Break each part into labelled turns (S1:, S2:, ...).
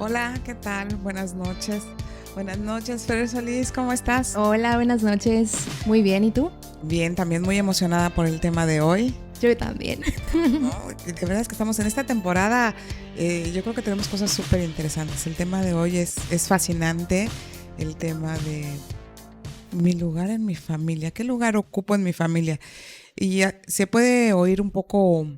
S1: Hola, ¿qué tal? Buenas noches. Buenas noches, Fer Solís, ¿cómo estás?
S2: Hola, buenas noches. Muy bien, ¿y tú?
S1: Bien, también muy emocionada por el tema de hoy.
S2: Yo también.
S1: ¿No? De verdad es que estamos en esta temporada, yo creo que tenemos cosas súper interesantes. El tema de hoy es fascinante, el tema de mi lugar en mi familia, ¿qué lugar ocupo en mi familia? Y se puede oír un poco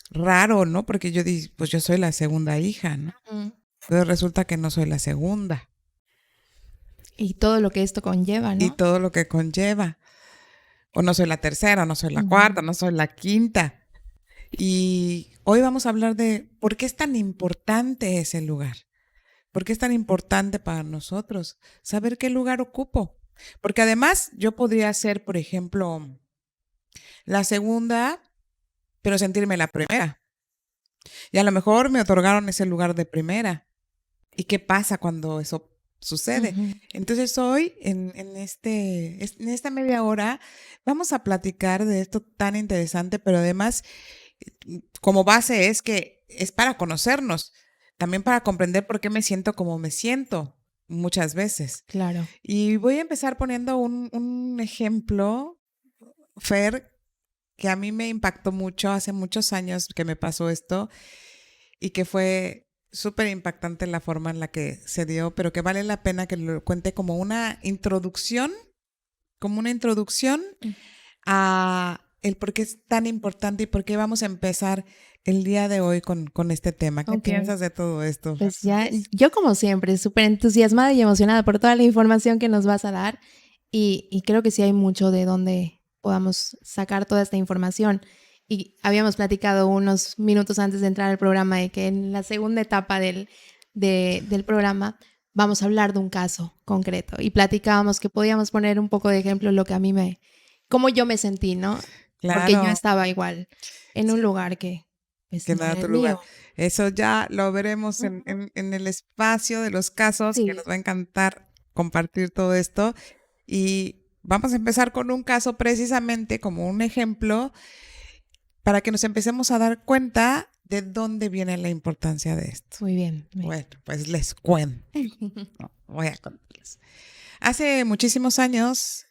S1: raro, ¿no? Porque pues yo soy la segunda hija, ¿no?
S2: Mm.
S1: Pero resulta que no soy la segunda
S2: Y todo lo que esto conlleva,
S1: y
S2: ¿no?
S1: todo lo que conlleva. O no soy la tercera, no soy la cuarta,
S2: Ujú.
S1: no soy la quinta. Y hoy vamos a hablar de por qué es tan importante ese lugar. ¿Por qué es tan importante para nosotros saber qué lugar ocupo? Porque además yo podría ser, por ejemplo, la segunda, pero sentirme la primera. Y a lo mejor me otorgaron ese lugar de primera. ¿Y qué pasa cuando eso sucede?
S2: Ujú.
S1: Entonces hoy, en esta media hora, vamos a platicar de esto tan interesante, pero además, como base es que es para conocernos, también para comprender por qué me siento como me siento muchas veces.
S2: Claro.
S1: Y voy a empezar poniendo un ejemplo, Fer, que a mí me impactó mucho hace muchos años que me pasó esto y que fue súper impactante la forma en la que se dio, pero que vale la pena que lo cuente como una introducción
S2: Mm.
S1: a el por qué es tan importante y por qué vamos a empezar el día de hoy con este tema. ¿Qué
S2: Ok.
S1: piensas de todo esto, Fer
S2: Pues ya,
S1: Solís?
S2: yo como siempre, súper entusiasmada y emocionada por toda la información que nos vas a dar. Y creo que sí hay mucho de donde podamos sacar toda esta información. Y habíamos platicado unos minutos antes de entrar al programa de que en la segunda etapa del programa vamos a hablar de un caso concreto. Y platicábamos que podíamos poner un poco de ejemplo lo que a mí cómo yo me sentí, ¿no? Porque yo
S1: Claro,
S2: estaba igual en un lugar que pues
S1: que
S2: no
S1: no era
S2: era
S1: tu
S2: el
S1: lugar.
S2: mío.
S1: Eso ya lo veremos en,
S2: Ujú.
S1: en el espacio de los casos, que nos
S2: Sí,
S1: va a encantar compartir todo esto. Y vamos a empezar con un caso precisamente como un ejemplo para que nos empecemos a dar cuenta de dónde viene la importancia de esto.
S2: muy bien.
S1: Bueno, pues les cuento. No, voy a contarles. Hace muchísimos años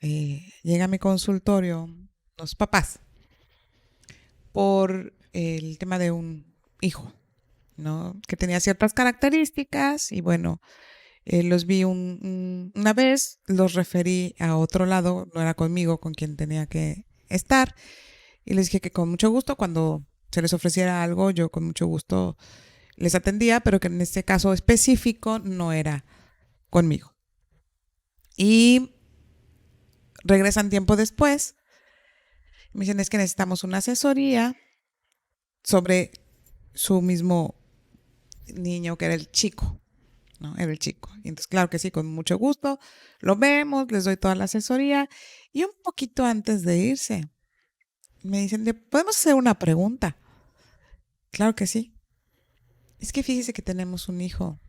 S1: llega a mi consultorio los papás por el tema de un hijo, ¿no? Que tenía ciertas características y bueno, los vi una vez, los referí a otro lado, no era conmigo con quien tenía que estar y les dije que con mucho gusto cuando se les ofreciera algo, yo con mucho gusto les atendía, pero que en este caso específico no era conmigo. Y regresan tiempo después, me dicen es que necesitamos una asesoría sobre su mismo niño que era el chico, ¿no? Era el chico. Y entonces, claro que sí, con mucho gusto, lo vemos, les doy toda la asesoría y un poquito antes de irse, me dicen, ¿podemos hacer una pregunta? Claro que sí. Es que fíjese que tenemos un hijo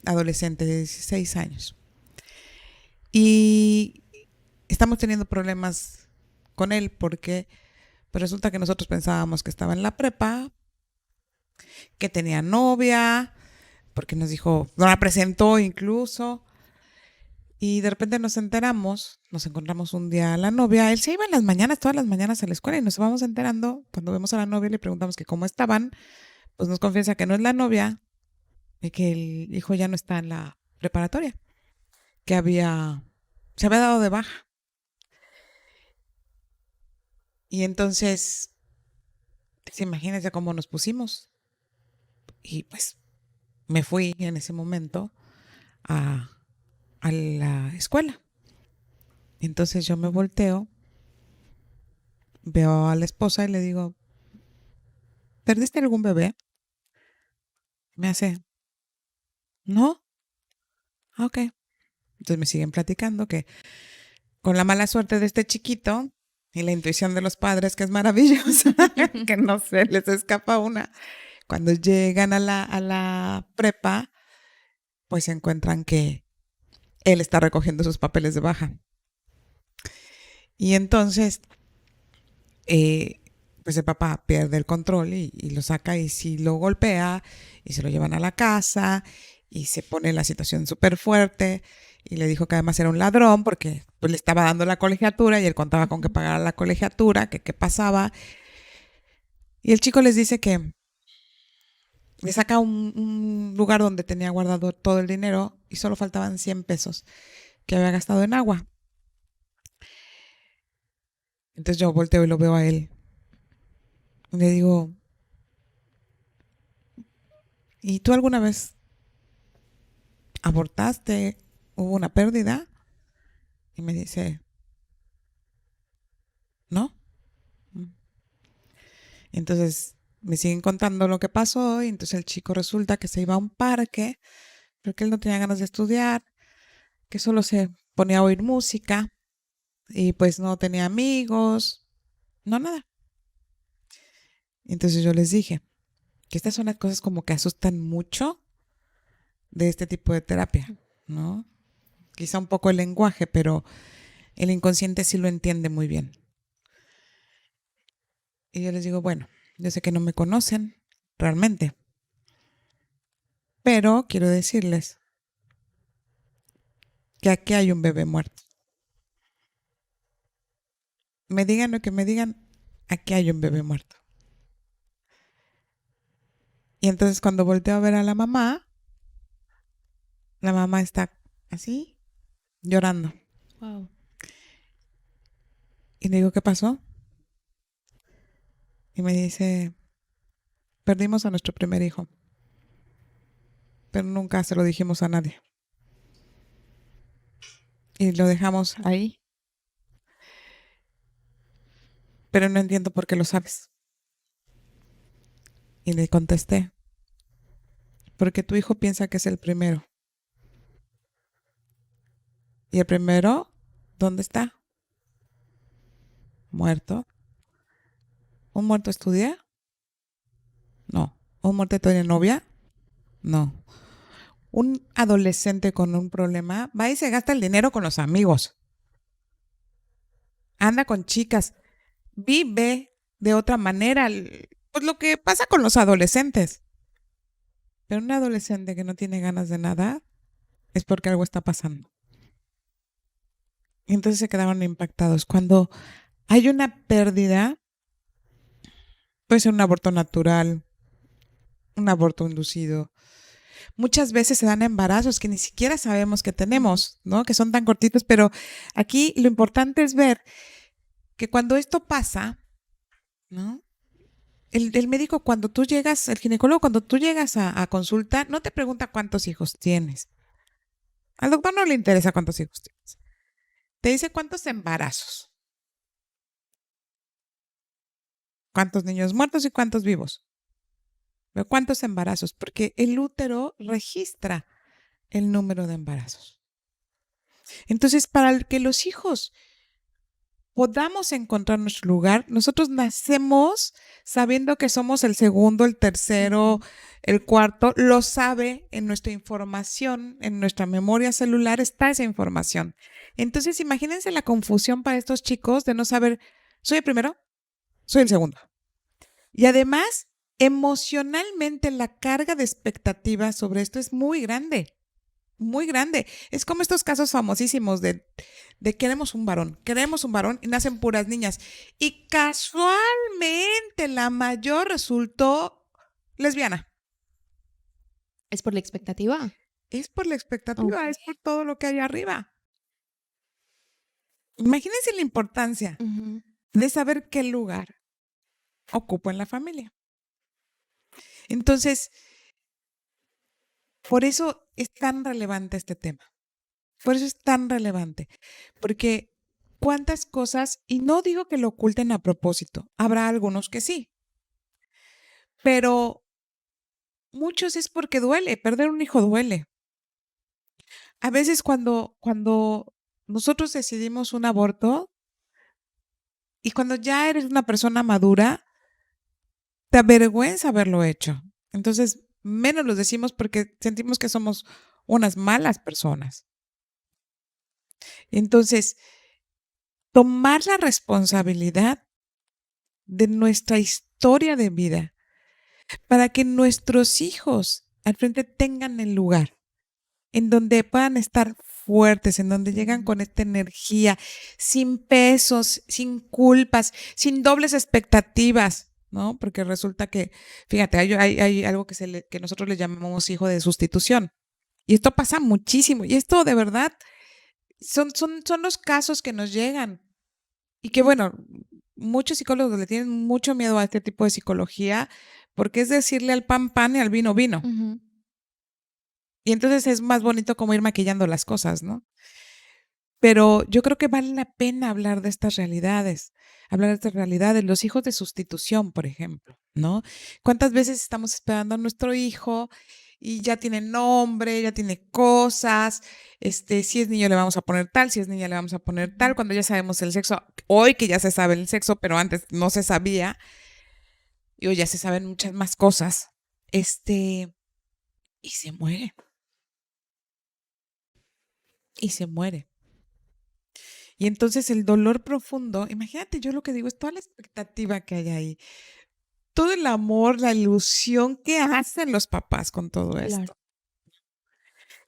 S1: adolescente de 16 años y estamos teniendo problemas con él porque pues resulta que nosotros pensábamos que estaba en la prepa, que tenía novia, porque nos dijo, nos la presentó incluso, y de repente nos enteramos, nos encontramos un día a la novia, él se iba en las mañanas, todas las mañanas a la escuela y nos vamos enterando, cuando vemos a la novia y le preguntamos que cómo estaban, pues nos confiesa que no es la novia y que el hijo ya no está en la preparatoria, que se había dado de baja. Y entonces, pues, imagínense cómo nos pusimos. Y pues me fui en ese momento a, a la escuela. Entonces yo me volteo, veo a la esposa y le digo, ¿perdiste algún bebé? Me hace, no, ok. Entonces me siguen platicando que con la mala suerte de este chiquito y la intuición de los padres, que es maravillosa, que no se les escapa una, cuando llegan a la prepa, pues se encuentran que él está recogiendo sus papeles de baja. Y entonces, pues pues el papá pierde el control y lo saca y sí lo golpea y se lo llevan a la casa y se pone la situación súper fuerte y le dijo que además era un ladrón porque pues le estaba dando la colegiatura y él contaba con que pagara la colegiatura, que qué pasaba. Y el chico les dice que le saca un lugar donde tenía guardado todo el dinero y solo faltaban 100 pesos que había gastado en agua. Entonces yo volteo y lo veo a él. Y le digo, ¿y tú alguna vez abortaste? ¿Hubo una pérdida? Y me dice, ¿no? Entonces me siguen contando lo que pasó y entonces el chico resulta que se iba a un parque, pero que él no tenía ganas de estudiar, que solo se ponía a oír música y pues no tenía amigos, no nada. Entonces yo les dije que estas son las cosas como que asustan mucho de este tipo de terapia, ¿no? Quizá un poco el lenguaje, pero el inconsciente sí lo entiende muy bien. Y yo les digo, bueno, yo sé que no me conocen realmente, pero quiero decirles que aquí hay un bebé muerto. Me digan lo que me digan, aquí hay un bebé muerto. Y entonces cuando volteo a ver a la mamá está así, llorando.
S2: Wow.
S1: Y le digo, ¿qué pasó? Y me dice, perdimos a nuestro primer hijo, pero nunca se lo dijimos a nadie. Y lo dejamos ahí, pero no entiendo por qué lo sabes. Y le contesté, porque tu hijo piensa que es el primero. ¿Y el primero dónde está? Muerto. ¿Un muerto estudia? No. ¿Un muerto tiene novia? No. Un adolescente con un problema va y se gasta el dinero con los amigos. Anda con chicas. Vive de otra manera. Pues lo que pasa con los adolescentes. Pero un adolescente que no tiene ganas de nada es porque algo está pasando. Y entonces se quedaron impactados. Cuando hay una pérdida, puede ser un aborto natural, un aborto inducido. Muchas veces se dan embarazos que ni siquiera sabemos que tenemos, ¿no? Que son tan cortitos, pero aquí lo importante es ver que cuando esto pasa, ¿no? El médico cuando tú llegas, el ginecólogo cuando tú llegas a consulta, no te pregunta cuántos hijos tienes. Al doctor no le interesa cuántos hijos tienes. Te dice cuántos embarazos, cuántos niños muertos y cuántos vivos. Pero cuántos embarazos, porque el útero registra el número de embarazos. Entonces, para que los hijos podamos encontrar nuestro lugar, nosotros nacemos sabiendo que somos el segundo, el tercero, el cuarto, lo sabe en nuestra información, en nuestra memoria celular está esa información. Entonces, imagínense la confusión para estos chicos de no saber, ¿soy el primero? ¿Soy el segundo? Y además, emocionalmente la carga de expectativa sobre esto es muy grande. Muy grande. Es como estos casos famosísimos de queremos un varón y nacen puras niñas. Y casualmente la mayor resultó lesbiana.
S2: ¿Es por la expectativa?
S1: Es por la expectativa,
S2: Ok.
S1: es por todo lo que hay arriba. Imagínense la importancia
S2: Ujú.
S1: de saber qué lugar ocupo en la familia. Entonces, por eso es tan relevante este tema. Por eso es tan relevante. Porque cuántas cosas, y no digo que lo oculten a propósito, habrá algunos que sí, pero muchos es porque duele, perder un hijo duele. A veces cuando nosotros decidimos un aborto y cuando ya eres una persona madura, te avergüenza haberlo hecho. Entonces, menos lo decimos porque sentimos que somos unas malas personas. Entonces, tomar la responsabilidad de nuestra historia de vida para que nuestros hijos al frente tengan el lugar en donde puedan estar fuertes, en donde llegan con esta energía, sin pesos, sin culpas, sin dobles expectativas, ¿no? Porque resulta que, fíjate, hay algo que nosotros le llamamos hijo de sustitución. Y esto pasa muchísimo. Y esto de verdad son los casos que nos llegan. Y que bueno, muchos psicólogos le tienen mucho miedo a este tipo de psicología porque es decirle al pan pan y al vino vino.
S2: Ujú.
S1: Y entonces es más bonito como ir maquillando las cosas, ¿no? Pero yo creo que vale la pena hablar de estas realidades, los hijos de sustitución, por ejemplo, ¿no? ¿Cuántas veces estamos esperando a nuestro hijo y ya tiene nombre, ya tiene cosas, si es niño le vamos a poner tal, si es niña le vamos a poner tal, cuando ya sabemos el sexo, hoy que ya se sabe el sexo, pero antes no se sabía, y hoy ya se saben muchas más cosas, y se muere, y se muere. Y entonces el dolor profundo, imagínate, yo lo que digo es toda la expectativa que hay ahí, todo el amor, la ilusión que hacen los papás con todo
S2: Claro.
S1: esto.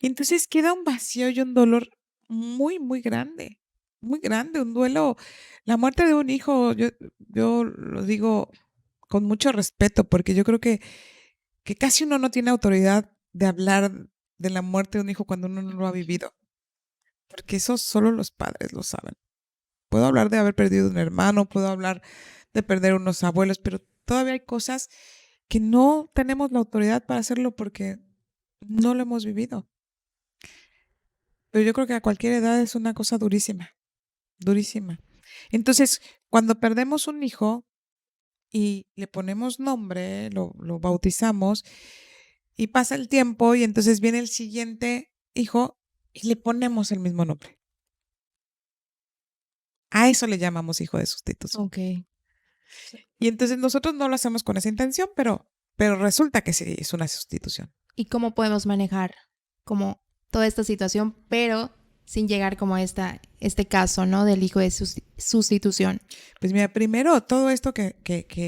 S1: Y entonces queda un vacío y un dolor muy, muy grande, un duelo. La muerte de un hijo, yo lo digo con mucho respeto, porque yo creo que casi uno no tiene autoridad de hablar de la muerte de un hijo cuando uno no lo ha vivido, porque eso solo los padres lo saben. Puedo hablar de haber perdido un hermano, puedo hablar de perder unos abuelos, pero todavía hay cosas que no tenemos la autoridad para hacerlo porque no lo hemos vivido. Pero yo creo que a cualquier edad es una cosa durísima, durísima. Entonces, cuando perdemos un hijo y le ponemos nombre, lo bautizamos y pasa el tiempo y entonces viene el siguiente hijo y le ponemos el mismo nombre. A eso le llamamos hijo de sustitución.
S2: Ok.
S1: Y entonces nosotros no lo hacemos con esa intención, pero resulta que sí es una sustitución.
S2: ¿Y cómo podemos manejar como toda esta situación, pero sin llegar como a este caso, ¿no? Del hijo de sustitución.
S1: Pues mira, primero todo esto que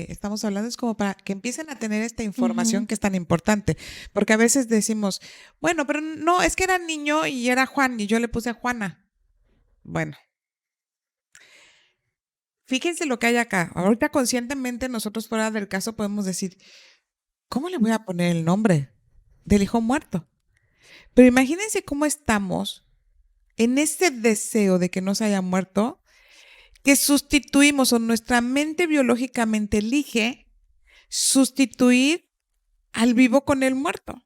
S1: estamos hablando es como para que empiecen a tener esta información
S2: Ujú.
S1: que es tan importante, porque a veces decimos, bueno, pero no, es que era niño y era Juan y yo le puse a Juana. Bueno, fíjense lo que hay acá. Ahorita conscientemente nosotros fuera del caso podemos decir, ¿cómo le voy a poner el nombre del hijo muerto? Pero imagínense cómo estamos en ese deseo de que no se haya muerto, que sustituimos o nuestra mente biológicamente elige sustituir al vivo con el muerto.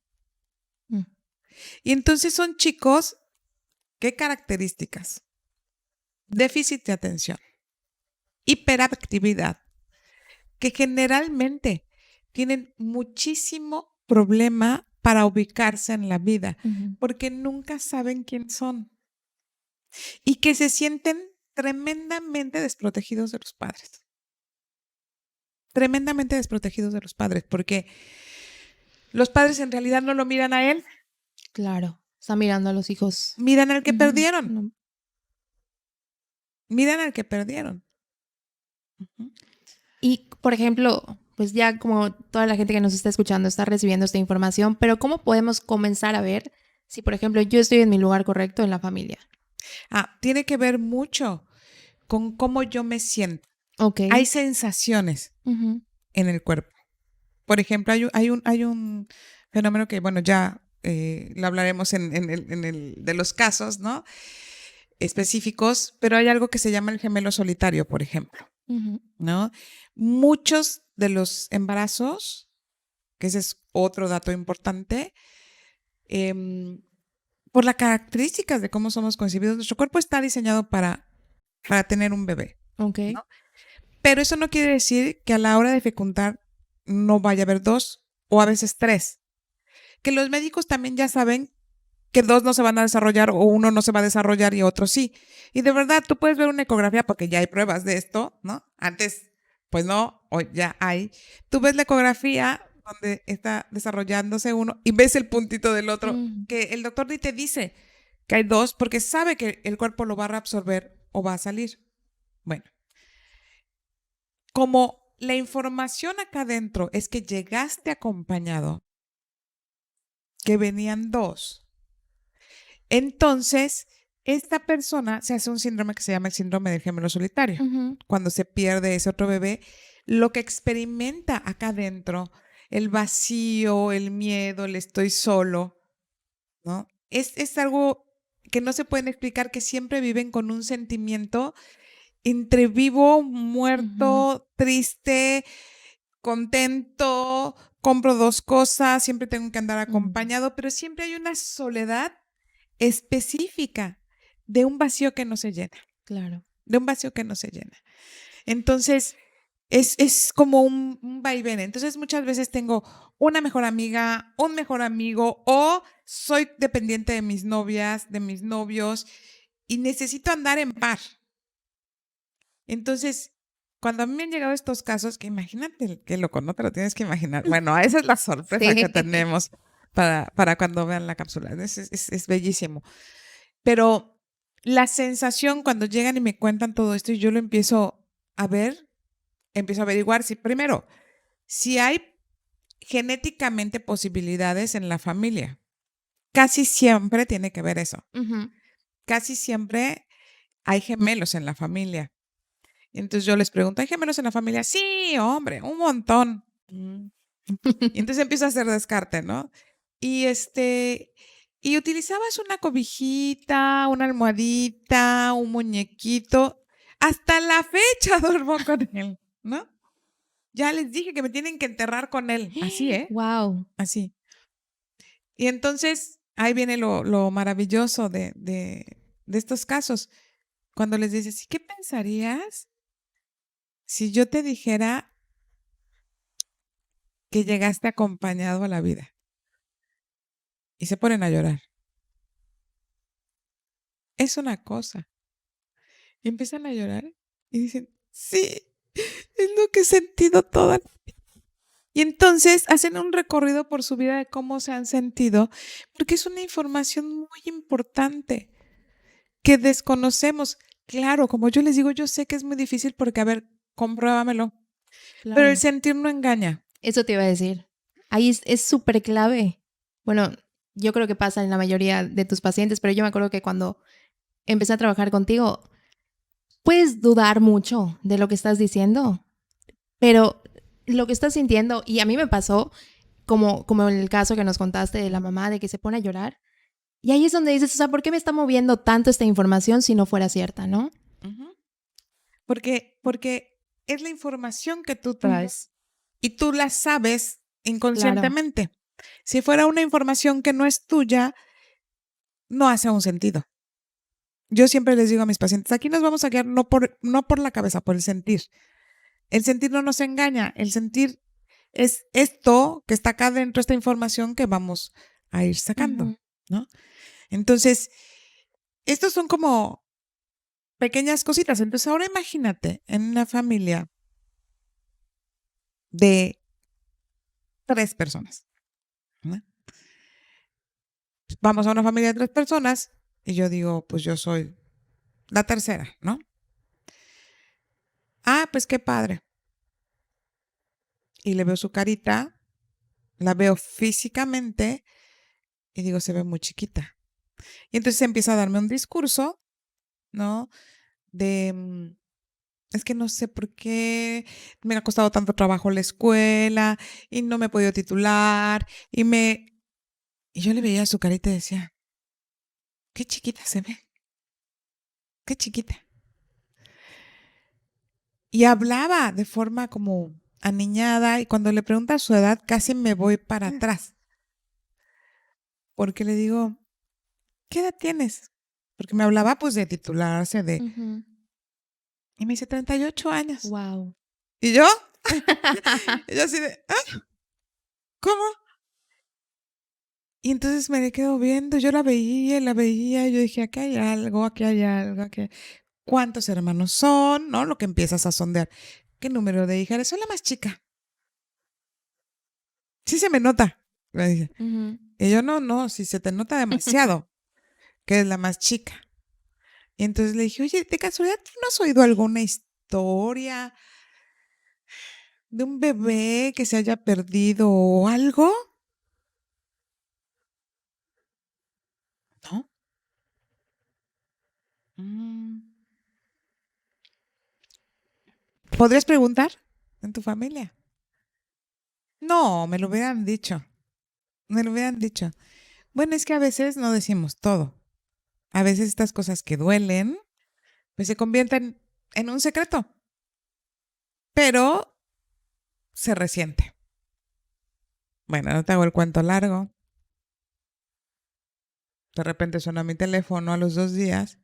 S2: Mm.
S1: Y entonces son chicos, ¿qué características? Déficit de atención, hiperactividad, que generalmente tienen muchísimo problema para ubicarse en la vida,
S2: Ujú.
S1: porque nunca saben quién son y que se sienten tremendamente desprotegidos de los padres. Tremendamente desprotegidos de los padres, porque los padres en realidad no lo miran a él,
S2: Claro. Está mirando a los hijos.
S1: miran al que
S2: Ujú.
S1: perdieron,
S2: No.
S1: miran al que perdieron. Ujú.
S2: Y, por ejemplo, pues ya como toda la gente que nos está escuchando está recibiendo esta información, pero ¿cómo podemos comenzar a ver si, por ejemplo, yo estoy en mi lugar correcto en la familia?
S1: Tiene que ver mucho con cómo yo me siento.
S2: Ok.
S1: Hay sensaciones
S2: Ujú.
S1: en el cuerpo. Por ejemplo, hay un fenómeno que, bueno, ya lo hablaremos en el de los casos, ¿no? Específicos, pero hay algo que se llama el gemelo solitario, por ejemplo,
S2: Ujú.
S1: ¿no? Muchos de los embarazos, que ese es otro dato importante, em, por las características de cómo somos concebidos, nuestro cuerpo está diseñado para tener un bebé,
S2: Ok.
S1: ¿no? Pero eso no quiere decir que a la hora de fecundar no vaya a haber dos o a veces tres. Que los médicos también ya saben que dos no se van a desarrollar o uno no se va a desarrollar y otro sí. Y de verdad, tú puedes ver una ecografía porque ya hay pruebas de esto, ¿no? Antes, pues no, hoy ya hay. Tú ves la ecografía donde está desarrollándose uno y ves el puntito del otro,
S2: Ujú.
S1: que el doctor ni te dice que hay dos porque sabe que el cuerpo lo va a reabsorber o va a salir. Bueno, como la información acá adentro es que llegaste acompañado, que venían dos. Entonces, esta persona se hace un síndrome que se llama el síndrome del gemelo solitario. Cuando se pierde ese otro bebé, lo que experimenta acá adentro, el vacío, el miedo, el estoy solo, ¿no? Es algo que no se pueden explicar, que siempre viven con un sentimiento entre vivo, muerto, triste, contento, compro dos cosas, siempre tengo que andar acompañado, pero siempre hay una soledad específica de un vacío que no se llena.
S2: Claro.
S1: De un vacío que no se llena. Entonces, es como un vaivén. Entonces, muchas veces tengo una mejor amiga, un mejor amigo, o soy dependiente de mis novias, de mis novios, y necesito andar en par. Entonces, cuando a mí me han llegado estos casos, que imagínate qué loco, no te lo tienes que imaginar. Bueno, esa es la sorpresa que tenemos para cuando vean la cápsula. Es bellísimo. Pero la sensación cuando llegan y me cuentan todo esto y yo lo empiezo a ver, empiezo a averiguar si hay genéticamente posibilidades en la familia. Casi siempre tiene que ver eso. Casi siempre hay gemelos en la familia. Entonces yo les pregunto, ¿hay gemelos en la familia? Sí, hombre, un montón. Y entonces empiezo a hacer descarte, ¿no? Y utilizabas una cobijita, una almohadita, un muñequito. Hasta la fecha duermo con él, ¿no? Ya les dije que me tienen que enterrar con él. Así, ¿eh?
S2: Wow.
S1: Así. Y entonces ahí viene lo maravilloso de estos casos. Cuando les dices, ¿y qué pensarías si yo te dijera que llegaste acompañado a la vida? Y se ponen a llorar. Es una cosa. Y empiezan a llorar y dicen, sí, es lo que he sentido toda la vida. Y entonces hacen un recorrido por su vida de cómo se han sentido, porque es una información muy importante que desconocemos. Claro, como yo les digo, yo sé que es muy difícil porque, a ver, compruébamelo.
S2: Claro.
S1: Pero el sentir no engaña.
S2: Eso te iba a decir. Ahí es súper clave. Bueno, yo creo que pasa en la mayoría de tus pacientes, pero yo me acuerdo que cuando empecé a trabajar contigo, puedes dudar mucho de lo que estás diciendo, pero lo que estás sintiendo, y a mí me pasó, como en el caso que nos contaste de la mamá, de que se pone a llorar, y ahí es donde dices, o sea, ¿por qué me está moviendo tanto esta información si no fuera cierta, no?
S1: Porque es la información que tú traes y tú la sabes inconscientemente. Claro. Si fuera una información que no es tuya, no hace un sentido. Yo siempre les digo a mis pacientes, aquí nos vamos a guiar no por la cabeza, por el sentir. El sentir no nos engaña, el sentir es esto que está acá dentro, esta información que vamos a ir sacando, ¿no? Entonces, estos son como pequeñas cositas. Entonces, ahora imagínate en una familia de 3 personas, ¿no? Vamos a una familia de 3 personas y yo digo, pues yo soy la tercera, ¿no? Ah, pues qué padre. Y le veo su carita, la veo físicamente y digo, se ve muy chiquita. Y entonces empieza a darme un discurso, ¿no? Es que no sé por qué me ha costado tanto trabajo la escuela y no me he podido titular y yo le veía su carita y decía, qué chiquita se ve, qué chiquita. Y hablaba de forma como aniñada y cuando le pregunta su edad casi me voy para atrás. Porque le digo, ¿qué edad tienes? Porque me hablaba pues de titularse, Y me dice, 38 años.
S2: Wow.
S1: ¿Y yo? Y yo así de, ¿cómo? Y entonces me le quedo viendo, yo la veía, y yo dije, aquí hay algo, aquí hay algo, aquí. ¿Cuántos hermanos son? ¿No? Lo que empiezas a sondear. ¿Qué número de hijas? Soy la más chica. Sí se me nota, me dice. Y yo, no, si se te nota demasiado, que es la más chica. Y entonces le dije, oye, de casualidad, ¿tú no has oído alguna historia de un bebé que se haya perdido o algo, ¿no? Mm. ¿Podrías preguntar en tu familia? No, me lo hubieran dicho. Me lo hubieran dicho. Bueno, es que a veces no decimos todo. A veces estas cosas que duelen, pues se convierten en un secreto, pero se resiente. Bueno, no te hago el cuento largo. De repente suena mi teléfono a los 2 días,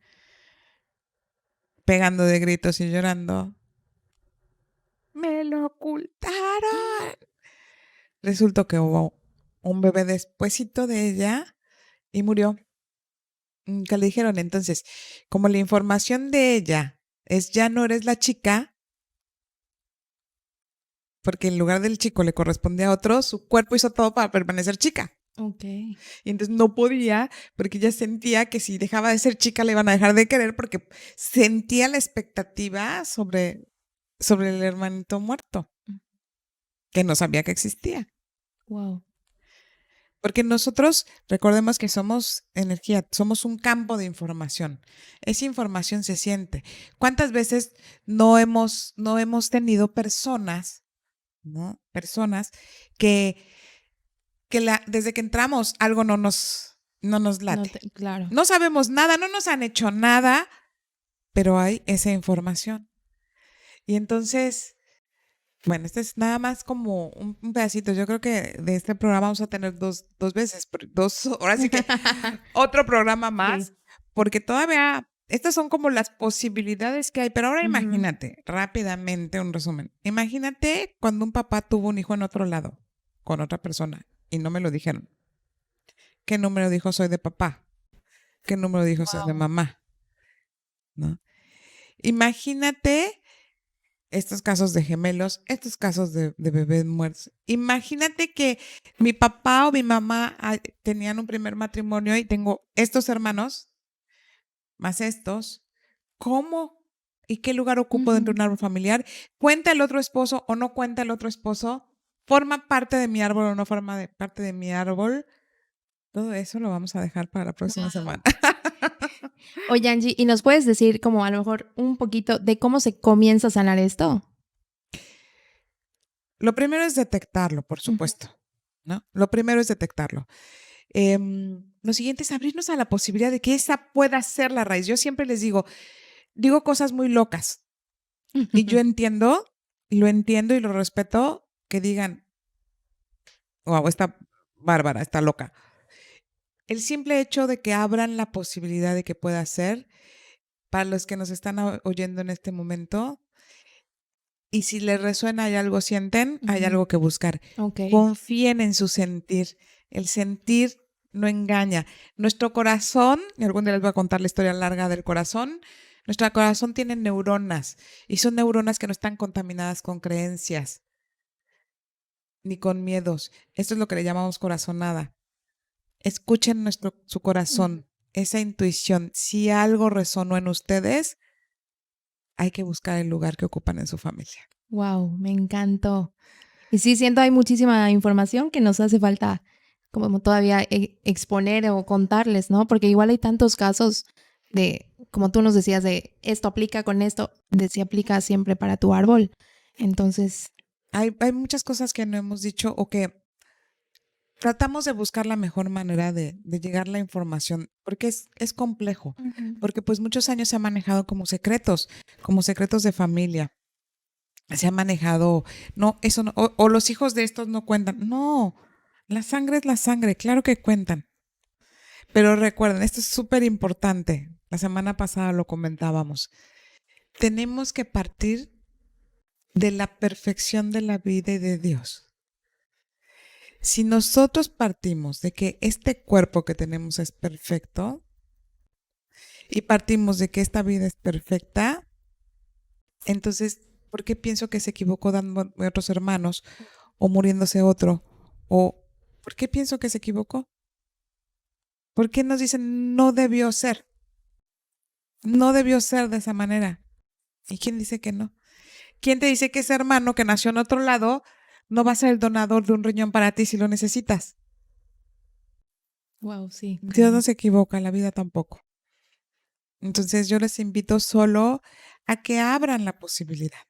S1: pegando de gritos y llorando. ¡Me lo ocultaron! Resultó que hubo un bebé despuesito de ella y murió. Que le dijeron entonces, como la información de ella es ya no eres la chica, porque en lugar del chico le correspondía a otro, su cuerpo hizo todo para permanecer chica.
S2: Ok.
S1: Y entonces no podía, porque ella sentía que si dejaba de ser chica le iban a dejar de querer, porque sentía la expectativa sobre el hermanito muerto, que no sabía que existía.
S2: Wow.
S1: Porque nosotros, recordemos que somos energía, somos un campo de información. Esa información se siente. ¿Cuántas veces no hemos tenido personas, ¿no? Personas que, desde que entramos algo no nos
S2: No
S1: late?
S2: claro.
S1: No sabemos nada, no nos han hecho nada, pero hay esa información. Y entonces, bueno, este es nada más como un pedacito. Yo creo que de este programa vamos a tener dos veces, ahora sí que otro programa más,
S2: Sí.
S1: porque todavía estas son como las posibilidades que hay. Pero ahora
S2: Ujú.
S1: imagínate, rápidamente un resumen. Imagínate cuando un papá tuvo un hijo en otro lado, con otra persona, y no me lo dijeron. ¿Qué número dijo soy de papá? ¿Qué número dijo soy de
S2: Wow.
S1: mamá? ¿No? Imagínate estos casos de gemelos, estos casos de bebés muertos. Imagínate que mi papá o mi mamá tenían un primer matrimonio y tengo estos hermanos, más estos. ¿Cómo y qué lugar ocupo dentro de
S2: Ujú.
S1: un árbol familiar? ¿Cuenta el otro esposo o no cuenta el otro esposo? ¿Forma parte de mi árbol o no forma parte de mi árbol? Todo eso lo vamos a dejar para la próxima semana.
S2: Wow. Oye, Angie, ¿y nos puedes decir como a lo mejor un poquito de cómo se comienza a sanar esto?
S1: Lo primero es detectarlo, por
S2: Ujú.
S1: supuesto, ¿no? Lo primero es detectarlo. Lo siguiente es abrirnos a la posibilidad de que esa pueda ser la raíz. Yo siempre les digo cosas muy locas y yo entiendo, lo entiendo y lo respeto que digan, wow, está bárbara, está loca. El simple hecho de que abran la posibilidad de que pueda ser, para los que nos están oyendo en este momento, y si les resuena y algo sienten, hay
S2: Ujú.
S1: algo que buscar.
S2: Ok.
S1: Confíen en su sentir. El sentir no engaña. Nuestro corazón, y algún día les voy a contar la historia larga del corazón, nuestro corazón tiene neuronas y son neuronas que no están contaminadas con creencias ni con miedos. Esto es lo que le llamamos corazonada. Escuchen su
S2: Ujú.
S1: corazón, esa intuición. Si algo resonó en ustedes, hay que buscar el lugar que ocupan en su familia.
S2: Wow, me encantó. Y sí, siento hay muchísima información que nos hace falta como todavía exponer o contarles, ¿no? Porque igual hay tantos casos de, como tú nos decías, de esto aplica con esto, de si aplica siempre para tu árbol. Entonces,
S1: Hay muchas cosas que no hemos dicho o que tratamos de buscar la mejor manera de llegar a la información, porque es complejo,
S2: ujú,
S1: porque pues muchos años se ha manejado como secretos de familia. Se ha manejado, no, eso no, o los hijos de estos no cuentan. No, la sangre es la sangre, claro que cuentan. Pero recuerden, esto es súper importante. La semana pasada lo comentábamos. Tenemos que partir de la perfección de la vida y de Dios. Si nosotros partimos de que este cuerpo que tenemos es perfecto y partimos de que esta vida es perfecta, entonces, ¿por qué pienso que se equivocó dando a otros hermanos o muriéndose otro? ¿O por qué pienso que se equivocó? ¿Por qué nos dicen no debió ser? No debió ser de esa manera. ¿Y quién dice que no? ¿quién te dice que ese hermano que nació en otro lado no va a ser el donador de un riñón para ti si lo necesitas?
S2: Wow, sí.
S1: Dios no se equivoca, la vida tampoco. Entonces yo les invito solo a que abran la posibilidad,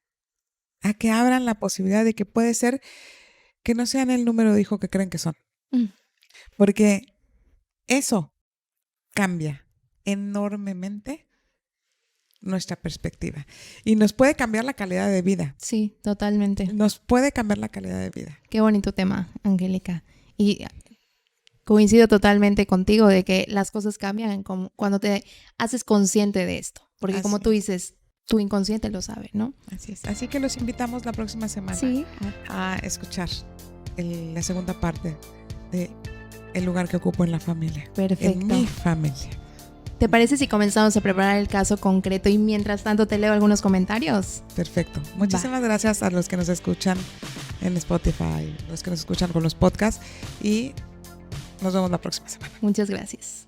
S1: de que puede ser que no sean el número de hijos que creen que son.
S2: Mm.
S1: Porque eso cambia enormemente nuestra perspectiva y nos puede cambiar la calidad de vida.
S2: Sí, totalmente.
S1: Nos puede cambiar la calidad de vida.
S2: Qué bonito tema, Angélica. Y coincido totalmente contigo de que las cosas cambian cuando te haces consciente de esto. Porque como tú dices, tu inconsciente lo sabe, ¿no?
S1: Así es. Así que los invitamos la próxima semana a escuchar la segunda parte de el lugar que ocupo en la familia.
S2: Perfecto.
S1: En mi familia.
S2: ¿Te parece si comenzamos a preparar el caso concreto y mientras tanto te leo algunos comentarios?
S1: Perfecto. Muchísimas gracias a los que nos escuchan en Spotify, los que nos escuchan con los podcasts y nos vemos la próxima semana.
S2: Muchas gracias.